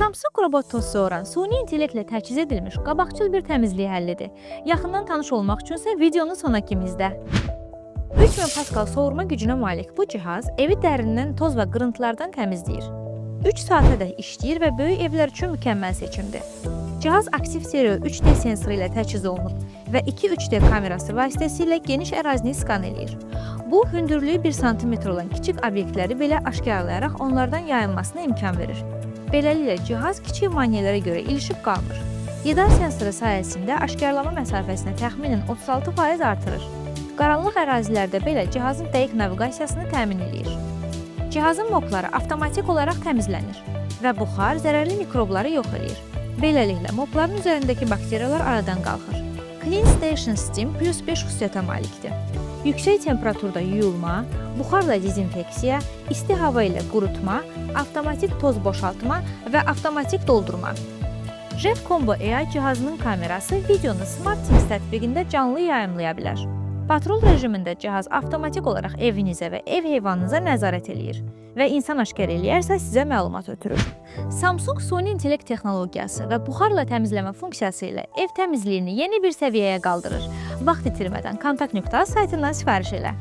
Samsung robot toz soğuran suni intellektlə təchiz edilmiş qabaqcıl bir təmizlik həllidir. Yaxından tanış olmaq üçünsə videonun sona kimi izlə. 3000 Pascal soğurma gücünə malik bu cihaz evi dərindən toz və qırıntılardan təmizləyir. 3 saatədək işləyir və böyük evlər üçün mükəmməl seçimdir. Cihaz aktiv stereo 3D sensoru ilə təchiz olunub və 2-3D kamerası vasitəsilə geniş ərazini skan eləyir. Bu, hündürlüyü 1 sm olan kiçik obyektləri belə aşkarlayaraq onlardan yayılmasına imkan verir. Beləliklə, cihaz kiçik maneələrə görə ilişib qalmır. Lidar sensoru sayəsində aşkarlama məsafəsini təxminən 36% artırır. Qaranlıq ərazilərdə belə cihazın dəqiq naviqasiyasını təmin edir. Cihazın mopları avtomatik olaraq təmizlənir və buxar zərərli mikrobları yox edir. Beləliklə, mopların üzərindəki bakteriyalar aradan qalxır. Clean Station Steam plus 5 xüsusiyyətə malikdir. Yüksək temperaturda yuyulma, buxarla dezinfeksiya, isti hava ilə qurutma, avtomatik toz boşaltma və avtomatik doldurma. Jet Combo AI cihazının kamerası videonu SmartThings tətbiqində canlı yayımlaya bilər. Patrol rejimində cihaz avtomatik olaraq evinizə və ev heyvanınıza nəzarət eləyir və insan aşkar eləyərsə sizə məlumat ötürür. Samsung suni intellekt texnologiyası və buxarla təmizləmə funksiyası ilə ev təmizliyini yeni bir səviyyəyə qaldırır. Vaxt itirmədən kontakt.az saytından sifariş elə.